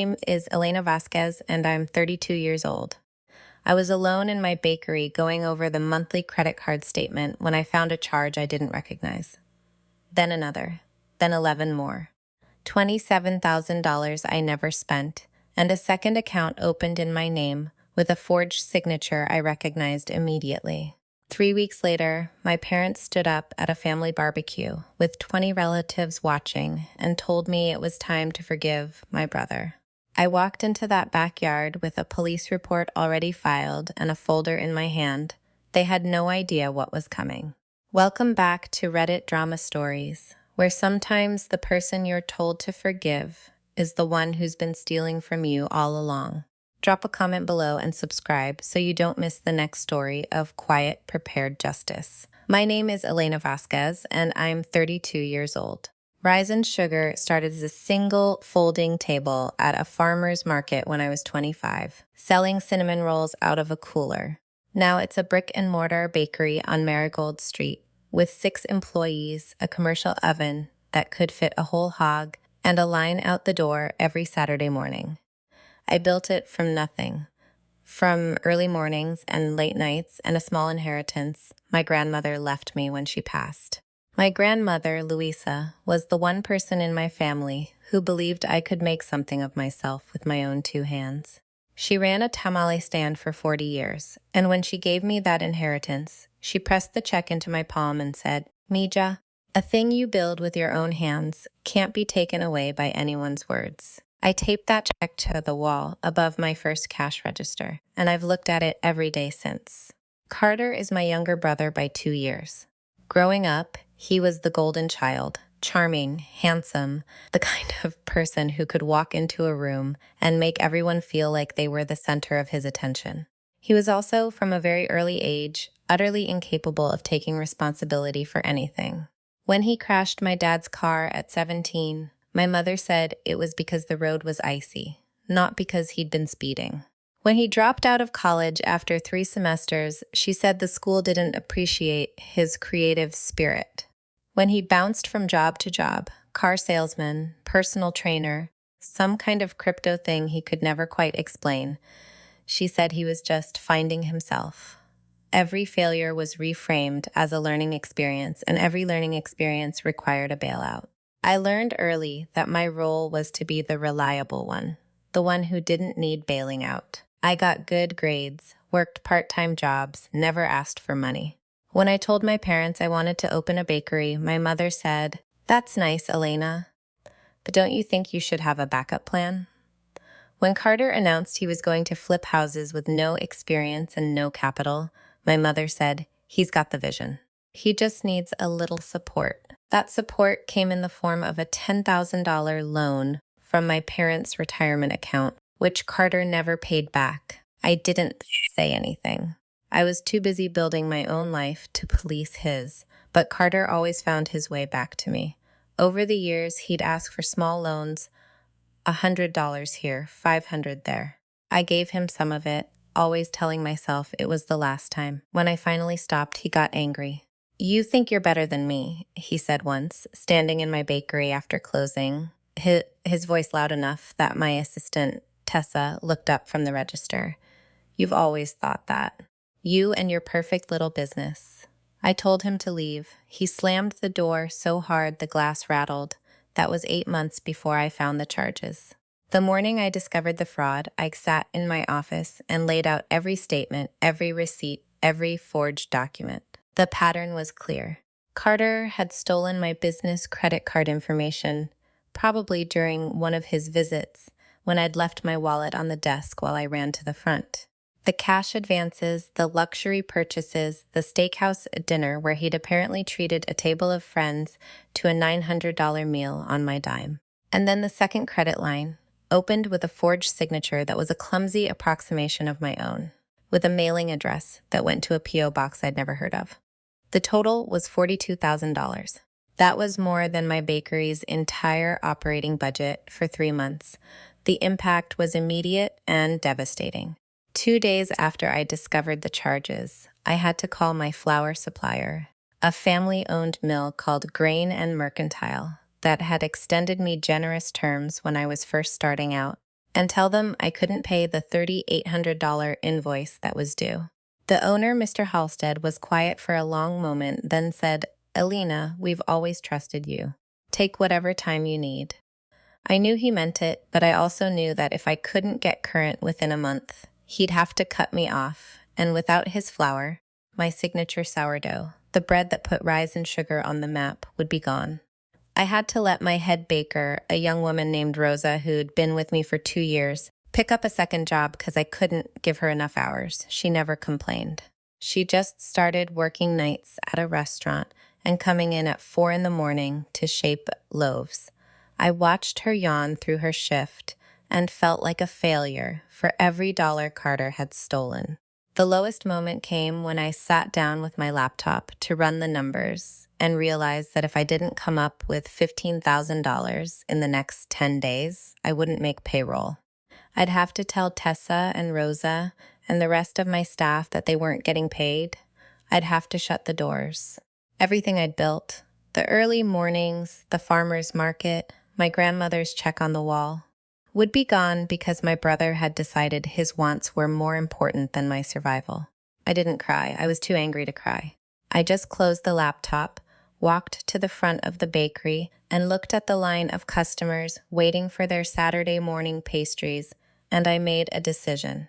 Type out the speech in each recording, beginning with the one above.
name is Elena Vasquez, and I'm 32 years old. I was alone in my bakery going over the monthly credit card statement when I found a charge I didn't recognize. Then another, then 11 more. $27,000 I never spent, and a second account opened in my name with a forged signature I recognized immediately. 3 weeks later, my parents stood up at a family barbecue with 20 relatives watching and told me it was time to forgive my brother. I walked into that backyard with a police report already filed and a folder in my hand. They had no idea what was coming. Welcome back to Reddit Drama Stories, where sometimes the person you're told to forgive is the one who's been stealing from you all along. Drop a comment below and subscribe so you don't miss the next story of quiet, prepared justice. My name is Elena Vasquez, and I'm 32 years old. Rise and Sugar started as a single folding table at a farmer's market when I was 25, selling cinnamon rolls out of a cooler. Now it's a brick-and-mortar bakery on Marigold Street with 6 employees, a commercial oven that could fit a whole hog, and a line out the door every Saturday morning. I built it from nothing. From early mornings and late nights and a small inheritance my grandmother left me when she passed. My grandmother, Louisa, was the one person in my family who believed I could make something of myself with my own 2 hands. She ran a tamale stand for 40 years, and when she gave me that inheritance, she pressed the check into my palm and said, "Mija, a thing you build with your own hands can't be taken away by anyone's words." I taped that check to the wall above my first cash register, and I've looked at it every day since. Carter is my younger brother by 2 years. Growing up, he was the golden child, charming, handsome, the kind of person who could walk into a room and make everyone feel like they were the center of his attention. He was also, from a very early age, utterly incapable of taking responsibility for anything. When he crashed my dad's car at 17, my mother said it was because the road was icy, not because he'd been speeding. When he dropped out of college after 3 semesters, she said the school didn't appreciate his creative spirit. When he bounced from job to job, car salesman, personal trainer, some kind of crypto thing he could never quite explain, she said he was just finding himself. Every failure was reframed as a learning experience, and every learning experience required a bailout. I learned early that my role was to be the reliable one, the one who didn't need bailing out. I got good grades, worked part-time jobs, never asked for money. When I told my parents I wanted to open a bakery, my mother said, "That's nice, Elena, but don't you think you should have a backup plan?" When Carter announced he was going to flip houses with no experience and no capital, my mother said, "He's got the vision. He just needs a little support." That support came in the form of a $10,000 loan from my parents' retirement account, which Carter never paid back. I didn't say anything. I was too busy building my own life to police his, but Carter always found his way back to me. Over the years, he'd ask for small loans, $100 here, $500 there. I gave him some of it, always telling myself it was the last time. When I finally stopped, he got angry. "You think you're better than me," he said once, standing in my bakery after closing, his voice loud enough that my assistant, Tessa, looked up from the register. "You've always thought that. You and your perfect little business." I told him to leave. He slammed the door so hard the glass rattled. That was 8 months before I found the charges. The morning I discovered the fraud, I sat in my office and laid out every statement, every receipt, every forged document. The pattern was clear. Carter had stolen my business credit card information, probably during one of his visits when I'd left my wallet on the desk while I ran to the front. The cash advances, the luxury purchases, the steakhouse dinner where he'd apparently treated a table of friends to a $900 meal on my dime. And then the second credit line, opened with a forged signature that was a clumsy approximation of my own, with a mailing address that went to a P.O. box I'd never heard of. The total was $42,000. That was more than my bakery's entire operating budget for 3 months. The impact was immediate and devastating. 2 days after I discovered the charges, I had to call my flour supplier, a family-owned mill called Grain and Mercantile that had extended me generous terms when I was first starting out. and tell them I couldn't pay the $3,800 invoice that was due. The owner, Mr. Halstead, was quiet for a long moment, then said, "Alina, we've always trusted you. Take whatever time you need." I knew he meant it, but I also knew that if I couldn't get current within a month, he'd have to cut me off, and without his flour, my signature sourdough, the bread that put rise and sugar on the map, would be gone. I had to let my head baker, a young woman named Rosa who'd been with me for 2 years, pick up a second job because I couldn't give her enough hours. She never complained. She just started working nights at a restaurant and coming in at 4 in the morning to shape loaves. I watched her yawn through her shift and felt like a failure for every dollar Carter had stolen. The lowest moment came when I sat down with my laptop to run the numbers and realized that if I didn't come up with $15,000 in the next 10 days, I wouldn't make payroll. I'd have to tell Tessa and Rosa and the rest of my staff that they weren't getting paid. I'd have to shut the doors. Everything I'd built, the early mornings, the farmer's market, my grandmother's check on the wall, would be gone because my brother had decided his wants were more important than my survival. I didn't cry. I was too angry to cry. I just closed the laptop, walked to the front of the bakery, and looked at the line of customers waiting for their Saturday morning pastries, and I made a decision.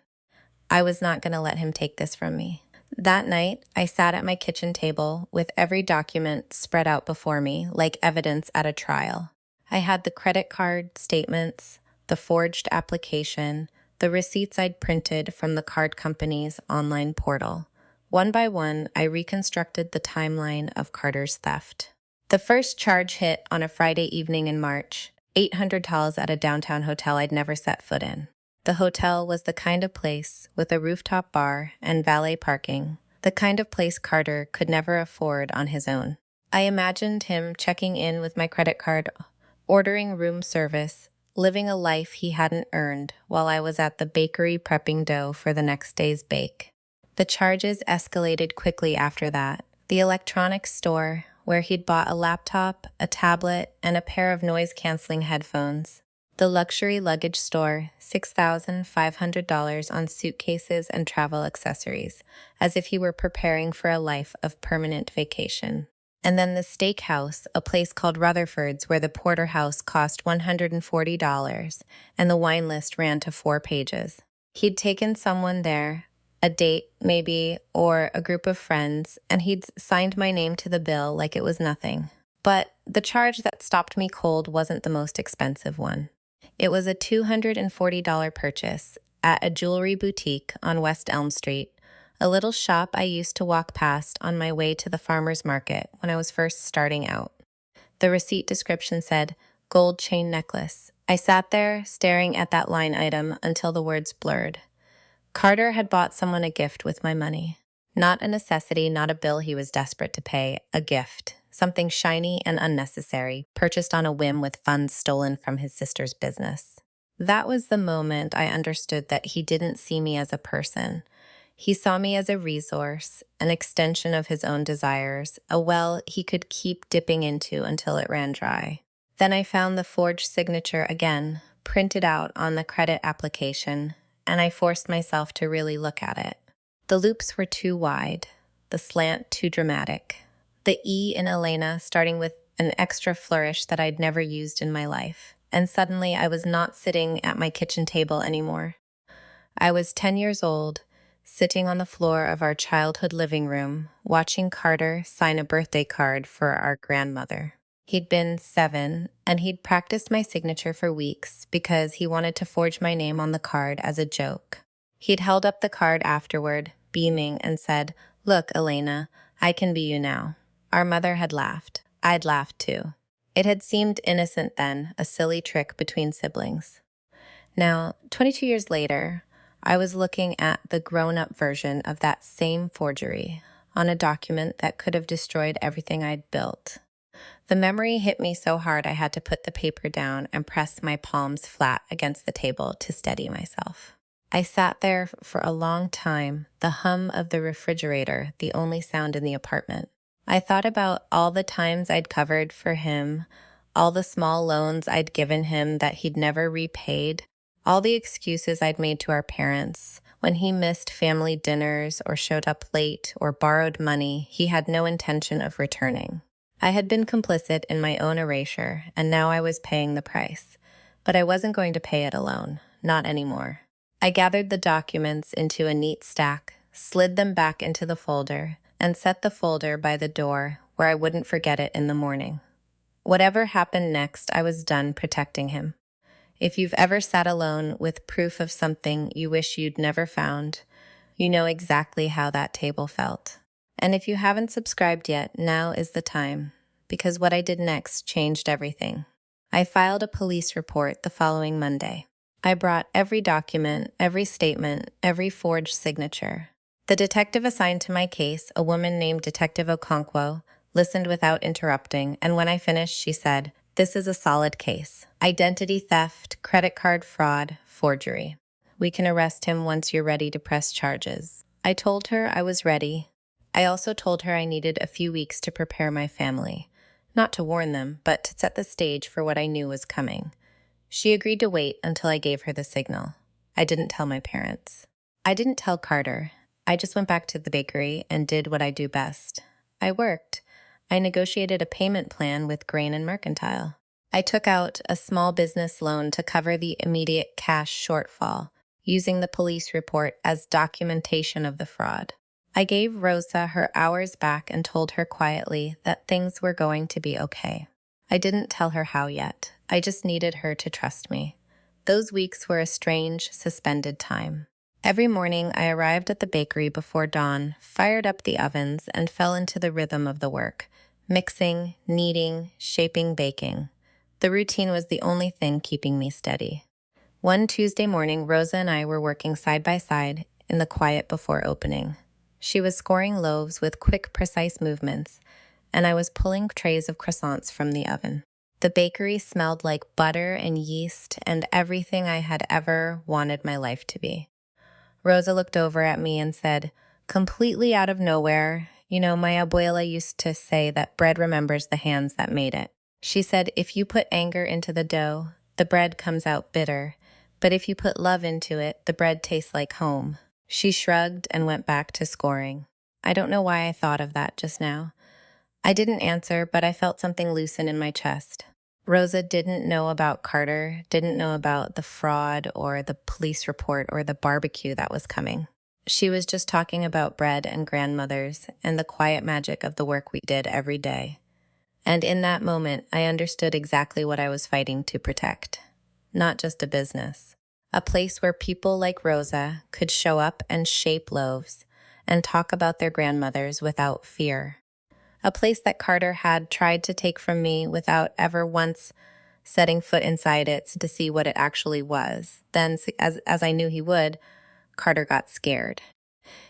I was not going to let him take this from me. That night, I sat at my kitchen table with every document spread out before me, like evidence at a trial. I had the credit card statements, the forged application, the receipts I'd printed from the card company's online portal. One by one, I reconstructed the timeline of Carter's theft. The first charge hit on a Friday evening in March, $800 at a downtown hotel I'd never set foot in. The hotel was the kind of place with a rooftop bar and valet parking, the kind of place Carter could never afford on his own. I imagined him checking in with my credit card, ordering room service, living a life he hadn't earned while I was at the bakery prepping dough for the next day's bake. The charges escalated quickly after that. The electronics store, where he'd bought a laptop, a tablet, and a pair of noise-canceling headphones. The luxury luggage store, $6,500 on suitcases and travel accessories, as if he were preparing for a life of permanent vacation. And then the steakhouse, a place called Rutherford's where the porterhouse cost $140 and the wine list ran to 4 pages. He'd taken someone there, a date maybe, or a group of friends, and he'd signed my name to the bill like it was nothing. But the charge that stopped me cold wasn't the most expensive one. It was a $240 purchase at a jewelry boutique on West Elm Street, a little shop I used to walk past on my way to the farmer's market when I was first starting out. The receipt description said, "Gold chain necklace." I sat there staring at that line item until the words blurred. Carter had bought someone a gift with my money. Not a necessity, not a bill he was desperate to pay, a gift. Something shiny and unnecessary, purchased on a whim with funds stolen from his sister's business. That was the moment I understood that he didn't see me as a person. He saw me as a resource, an extension of his own desires, a well he could keep dipping into until it ran dry. Then I found the forged signature again, printed out on the credit application, and I forced myself to really look at it. The loops were too wide, the slant too dramatic. The E in Elena starting with an extra flourish that I'd never used in my life. And suddenly I was not sitting at my kitchen table anymore. I was 10 years old, sitting on the floor of our childhood living room, watching Carter sign a birthday card for our grandmother. He'd been 7, and he'd practiced my signature for weeks because he wanted to forge my name on the card as a joke. He'd held up the card afterward, beaming, and said, "Look, Elena, I can be you now." Our mother had laughed. I'd laughed too. It had seemed innocent then, a silly trick between siblings. Now, 22 years later, I was looking at the grown-up version of that same forgery on a document that could have destroyed everything I'd built. The memory hit me so hard I had to put the paper down and press my palms flat against the table to steady myself. I sat there for a long time, the hum of the refrigerator the only sound in the apartment. I thought about all the times I'd covered for him, all the small loans I'd given him that he'd never repaid, All the excuses I'd made to our parents, when he missed family dinners or showed up late or borrowed money he had no intention of returning. I had been complicit in my own erasure, and now I was paying the price. But I wasn't going to pay it alone, not anymore. I gathered the documents into a neat stack, slid them back into the folder, and set the folder by the door where I wouldn't forget it in the morning. Whatever happened next, I was done protecting him. If you've ever sat alone with proof of something you wish you'd never found, you know exactly how that table felt. And if you haven't subscribed yet, now is the time, because what I did next changed everything. I filed a police report the following Monday. I brought every document, every statement, every forged signature. The detective assigned to my case, a woman named Detective Okonkwo, listened without interrupting, and when I finished, she said, "This is a solid case. Identity theft, credit card fraud, forgery. We can arrest him once you're ready to press charges." I told her I was ready. I also told her I needed a few weeks to prepare my family. Not to warn them, but to set the stage for what I knew was coming. She agreed to wait until I gave her the signal. I didn't tell my parents. I didn't tell Carter. I just went back to the bakery and did what I do best. I worked. I negotiated a payment plan with Grain and Mercantile. I took out a small business loan to cover the immediate cash shortfall, using the police report as documentation of the fraud. I gave Rosa her hours back and told her quietly that things were going to be okay. I didn't tell her how yet. I just needed her to trust me. Those weeks were a strange, suspended time. Every morning, I arrived at the bakery before dawn, fired up the ovens, and fell into the rhythm of the work, mixing, kneading, shaping, baking. The routine was the only thing keeping me steady. One Tuesday morning, Rosa and I were working side by side in the quiet before opening. She was scoring loaves with quick, precise movements, and I was pulling trays of croissants from the oven. The bakery smelled like butter and yeast and everything I had ever wanted my life to be. Rosa looked over at me and said, completely out of nowhere, my abuela used to say that bread remembers the hands that made it. She said, if you put anger into the dough, the bread comes out bitter, but if you put love into it, the bread tastes like home. She shrugged and went back to scoring. I don't know why I thought of that just now. I didn't answer, but I felt something loosen in my chest. Rosa didn't know about Carter, didn't know about the fraud or the police report or the barbecue that was coming. She was just talking about bread and grandmothers and the quiet magic of the work we did every day. And in that moment, I understood exactly what I was fighting to protect. Not just a business. A place where people like Rosa could show up and shape loaves and talk about their grandmothers without fear. A place that Carter had tried to take from me without ever once setting foot inside it to see what it actually was. Then, as I knew he would, Carter got scared.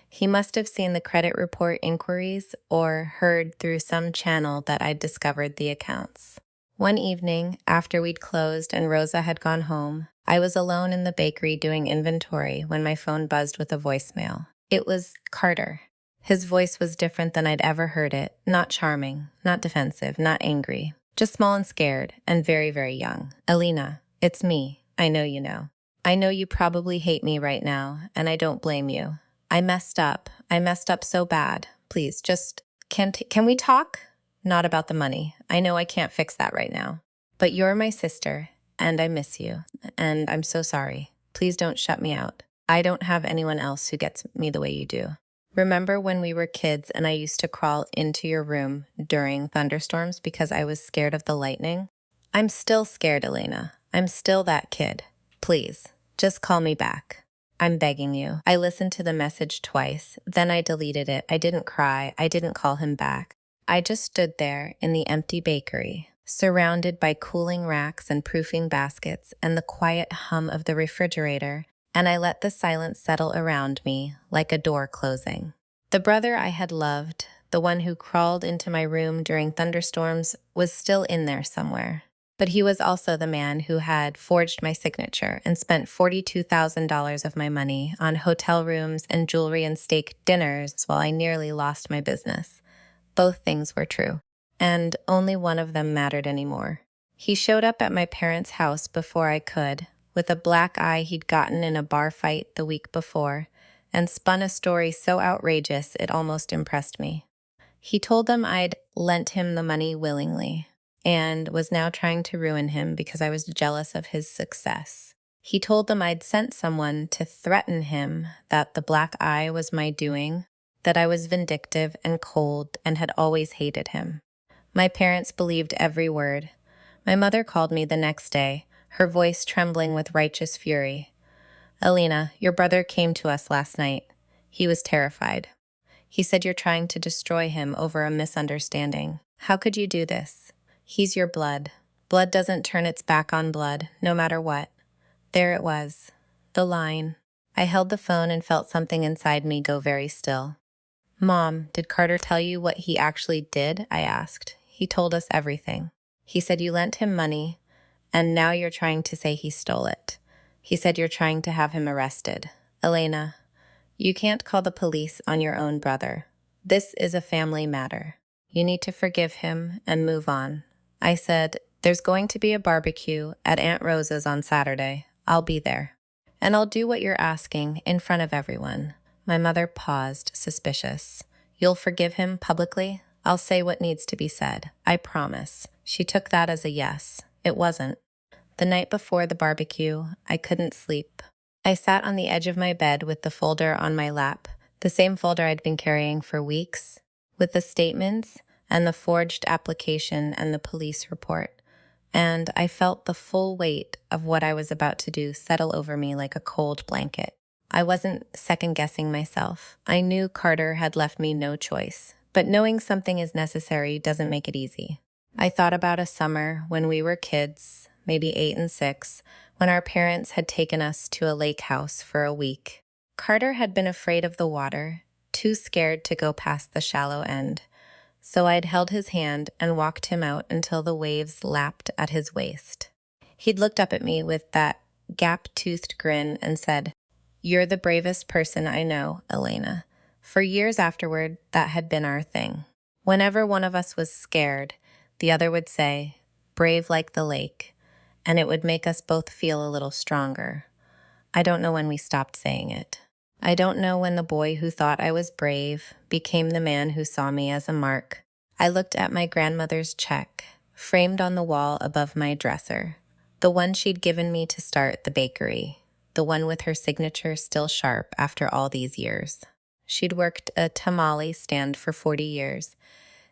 He must have seen the credit report inquiries or heard through some channel that I'd discovered the accounts. One evening, after we'd closed and Rosa had gone home, I was alone in the bakery doing inventory when my phone buzzed with a voicemail. It was Carter. His voice was different than I'd ever heard it, not charming, not defensive, not angry, just small and scared, and very, very young. "Alina, it's me. I know you know. I know you probably hate me right now, and I don't blame you. I messed up. I messed up so bad. Please, just, can we talk? Not about the money. I know I can't fix that right now. But you're my sister, and I miss you, and I'm so sorry. Please don't shut me out. I don't have anyone else who gets me the way you do. Remember when we were kids and I used to crawl into your room during thunderstorms because I was scared of the lightning? I'm still scared, Elena. I'm still that kid. Please, just call me back. I'm begging you." I listened to the message twice, then I deleted it. I didn't cry. I didn't call him back. I just stood there in the empty bakery, surrounded by cooling racks and proofing baskets and the quiet hum of the refrigerator, and I let the silence settle around me like a door closing. The brother I had loved, the one who crawled into my room during thunderstorms, was still in there somewhere. But he was also the man who had forged my signature and spent $42,000 of my money on hotel rooms and jewelry and steak dinners while I nearly lost my business. Both things were true, and only one of them mattered anymore. He showed up at my parents' house before I could, with a black eye he'd gotten in a bar fight the week before, and spun a story so outrageous it almost impressed me. He told them I'd lent him the money willingly and was now trying to ruin him because I was jealous of his success. He told them I'd sent someone to threaten him that the black eye was my doing, that I was vindictive and cold and had always hated him. My parents believed every word. My mother called me the next day, her voice trembling with righteous fury. "Alina, your brother came to us last night. He was terrified. He said you're trying to destroy him over a misunderstanding. How could you do this? He's your blood. Blood doesn't turn its back on blood, no matter what." There it was, the line. I held the phone and felt something inside me go very still. "Mom, did Carter tell you what he actually did?" I asked. "He told us everything. He said you lent him money, and now you're trying to say he stole it. He said you're trying to have him arrested. Elena, you can't call the police on your own brother. This is a family matter. You need to forgive him and move on." I said, "There's going to be a barbecue at Aunt Rosa's on Saturday. I'll be there. And I'll do what you're asking in front of everyone." My mother paused, suspicious. "You'll forgive him publicly?" "I'll say what needs to be said. I promise." She took that as a yes. It wasn't. The night before the barbecue, I couldn't sleep. I sat on the edge of my bed with the folder on my lap, the same folder I'd been carrying for weeks, with the statements and the forged application and the police report. And I felt the full weight of what I was about to do settle over me like a cold blanket. I wasn't second-guessing myself. I knew Carter had left me no choice, but knowing something is necessary doesn't make it easy. I thought about a summer when we were kids, maybe 8 and 6, when our parents had taken us to a lake house for a week. Carter had been afraid of the water, too scared to go past the shallow end. So I'd held his hand and walked him out until the waves lapped at his waist. He'd looked up at me with that gap-toothed grin and said, "You're the bravest person I know, Elena." For years afterward, that had been our thing. Whenever one of us was scared, the other would say, "Brave like the lake," and it would make us both feel a little stronger. I don't know when we stopped saying it. I don't know when the boy who thought I was brave became the man who saw me as a mark. I looked at my grandmother's check, framed on the wall above my dresser, the one she'd given me to start the bakery, the one with her signature still sharp after all these years. She'd worked a tamale stand for 40 years,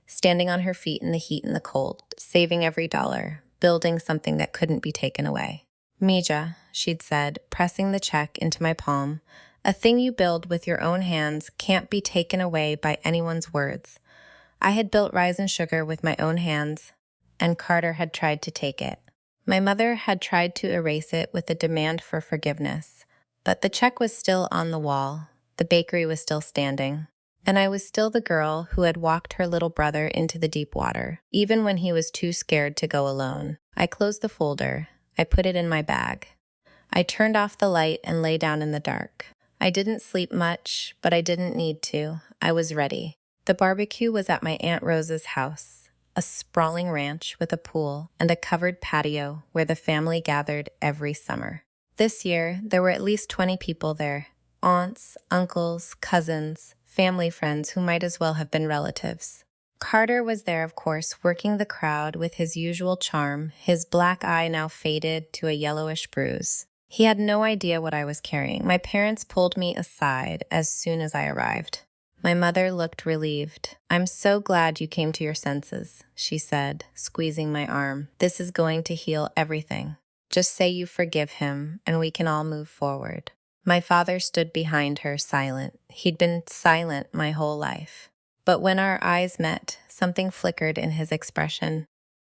standing on her feet in the heat and the cold, saving every dollar, building something that couldn't be taken away. "Mija," she'd said, pressing the check into my palm, "a thing you build with your own hands can't be taken away by anyone's words." I had built Rise and Sugar with my own hands, and Carter had tried to take it. My mother had tried to erase it with a demand for forgiveness, but the check was still on the wall, the bakery was still standing, and I was still the girl who had walked her little brother into the deep water, even when he was too scared to go alone. I closed the folder. I put it in my bag. I turned off the light and lay down in the dark. I didn't sleep much, but I didn't need to. I was ready. The barbecue was at my Aunt Rosa's house, a sprawling ranch with a pool and a covered patio where the family gathered every summer. This year, there were at least 20 people there, aunts, uncles, cousins, family friends who might as well have been relatives. Carter was there, of course, working the crowd with his usual charm, his black eye now faded to a yellowish bruise. He had no idea what I was carrying. My parents pulled me aside as soon as I arrived. My mother looked relieved. "I'm so glad you came to your senses," she said, squeezing my arm. "This is going to heal everything. Just say you forgive him, and we can all move forward." My father stood behind her, silent. He'd been silent my whole life. But when our eyes met, something flickered in his expression,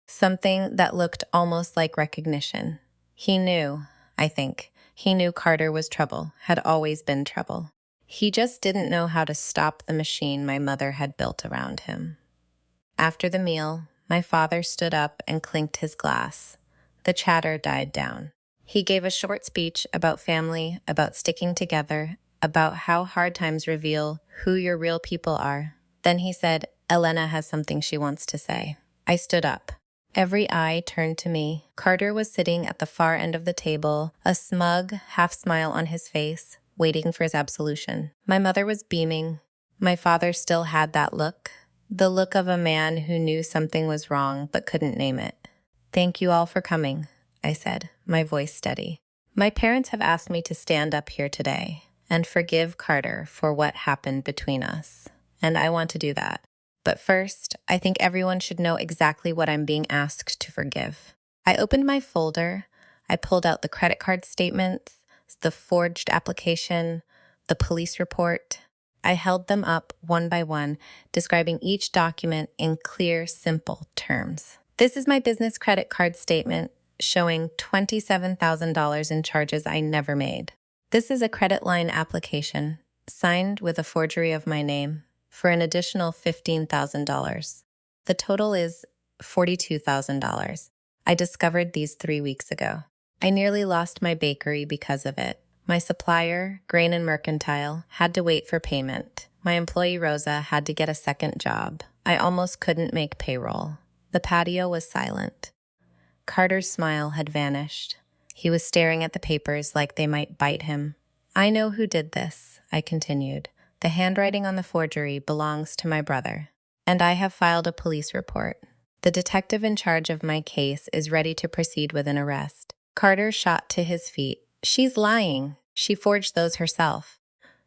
something that looked almost like recognition. He knew, I think. He knew Carter was trouble, had always been trouble. He just didn't know how to stop the machine my mother had built around him. After the meal, my father stood up and clinked his glass. The chatter died down. He gave a short speech about family, about sticking together, about how hard times reveal who your real people are. Then he said, "Elena has something she wants to say." I stood up. Every eye turned to me. Carter was sitting at the far end of the table, a smug, half smile on his face, waiting for his absolution. My mother was beaming. My father still had that look, the look of a man who knew something was wrong but couldn't name it. "Thank you all for coming," I said, my voice steady. "My parents have asked me to stand up here today and forgive Carter for what happened between us, and I want to do that. But first, I think everyone should know exactly what I'm being asked to forgive." I opened my folder. I pulled out the credit card statements, the forged application, the police report. I held them up one by one, describing each document in clear, simple terms. "This is my business credit card statement showing $27,000 in charges I never made. This is a credit line application signed with a forgery of my name for an additional $15,000. The total is $42,000. I discovered these 3 weeks ago. I nearly lost my bakery because of it. My supplier, Grain and Mercantile, had to wait for payment. My employee, Rosa, had to get a second job. I almost couldn't make payroll." The patio was silent. Carter's smile had vanished. He was staring at the papers like they might bite him. "I know who did this," I continued. "The handwriting on the forgery belongs to my brother, and I have filed a police report. The detective in charge of my case is ready to proceed with an arrest." Carter shot to his feet. "She's lying. She forged those herself.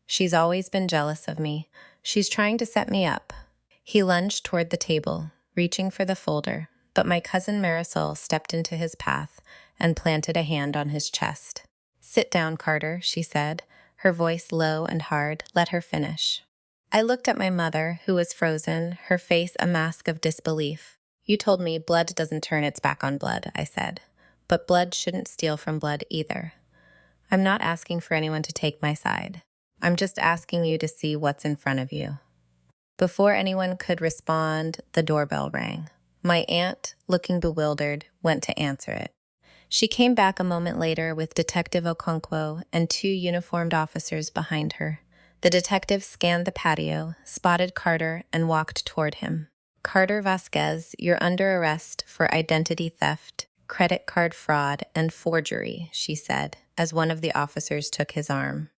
She's always been jealous of me. She's trying to set me up." He lunged toward the table, reaching for the folder, but my cousin Marisol stepped into his path and planted a hand on his chest. "Sit down, Carter," she said, her voice low and hard. "Let her finish." I looked at my mother, who was frozen, her face a mask of disbelief. "You told me blood doesn't turn its back on blood," I said. "But blood shouldn't steal from blood either. I'm not asking for anyone to take my side. I'm just asking you to see what's in front of you." Before anyone could respond, the doorbell rang. My aunt, looking bewildered, went to answer it. She came back a moment later with Detective Okonkwo and 2 uniformed officers behind her. The detective scanned the patio, spotted Carter, and walked toward him. "Carter Vasquez, you're under arrest for identity theft, credit card fraud, and forgery," she said, as one of the officers took his arm.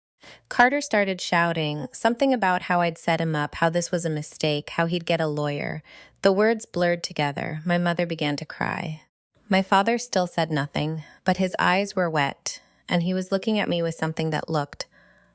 Carter started shouting, something about how I'd set him up, how this was a mistake, how he'd get a lawyer. The words blurred together. My mother began to cry. My father still said nothing, but his eyes were wet, and he was looking at me with something that looked,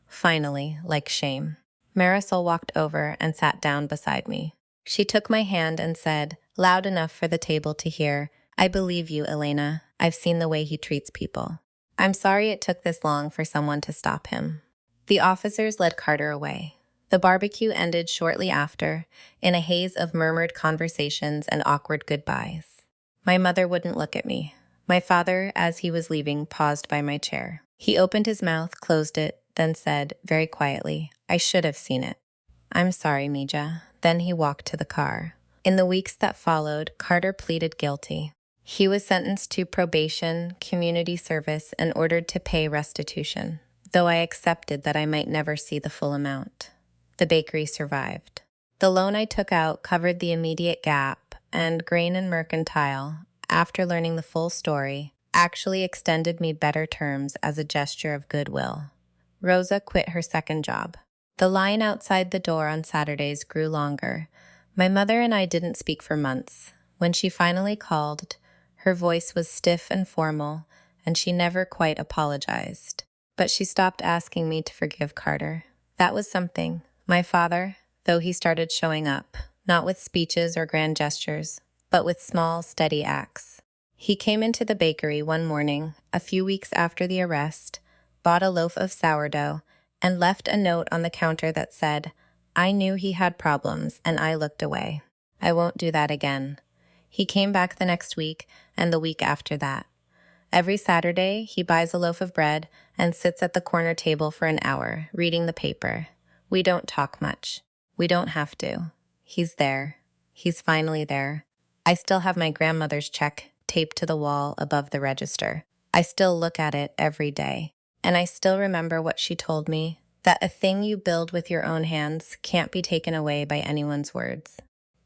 finally, like shame. Marisol walked over and sat down beside me. She took my hand and said, loud enough for the table to hear, "I believe you, Elena. I've seen the way he treats people. I'm sorry it took this long for someone to stop him." The officers led Carter away. The barbecue ended shortly after, in a haze of murmured conversations and awkward goodbyes. My mother wouldn't look at me. My father, as he was leaving, paused by my chair. He opened his mouth, closed it, then said, very quietly, "I should have seen it. I'm sorry, Mija." Then he walked to the car. In the weeks that followed, Carter pleaded guilty. He was sentenced to probation, community service, and ordered to pay restitution, though I accepted that I might never see the full amount. The bakery survived. The loan I took out covered the immediate gap, and Grain and Mercantile, after learning the full story, actually extended me better terms as a gesture of goodwill. Rosa quit her second job. The line outside the door on Saturdays grew longer. My mother and I didn't speak for months. When she finally called, her voice was stiff and formal, and she never quite apologized. But she stopped asking me to forgive Carter. That was something. My father, though he started showing up, not with speeches or grand gestures, but with small, steady acts. He came into the bakery one morning, a few weeks after the arrest, bought a loaf of sourdough, and left a note on the counter that said, "I knew he had problems, and I looked away. I won't do that again." He came back the next week, and the week after that. Every Saturday, he buys a loaf of bread and sits at the corner table for an hour, reading the paper. We don't talk much. We don't have to. He's there. He's finally there. I still have my grandmother's check taped to the wall above the register. I still look at it every day. And I still remember what she told me, that a thing you build with your own hands can't be taken away by anyone's words.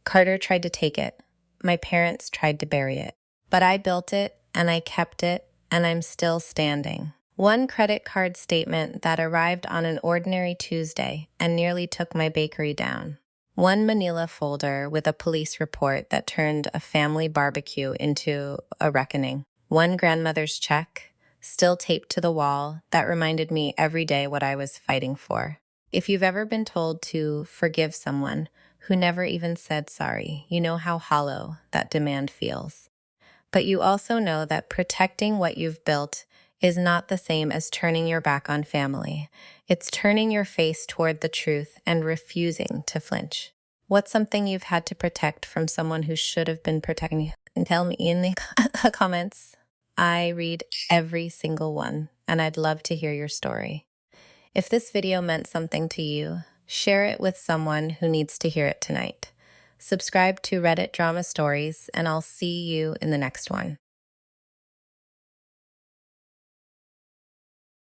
Carter tried to take it, my parents tried to bury it. But I built it, and I kept it, and I'm still standing. One credit card statement that arrived on an ordinary Tuesday and nearly took my bakery down. One manila folder with a police report that turned a family barbecue into a reckoning. One grandmother's check, still taped to the wall, that reminded me every day what I was fighting for. If you've ever been told to forgive someone who never even said sorry, you know how hollow that demand feels. But you also know that protecting what you've built is not the same as turning your back on family. It's turning your face toward the truth and refusing to flinch. What's something you've had to protect from someone who should have been protecting you? And tell me in the comments. I read every single one, and I'd love to hear your story. If this video meant something to you, share it with someone who needs to hear it tonight. Subscribe to Reddit Drama Stories, and I'll see you in the next one.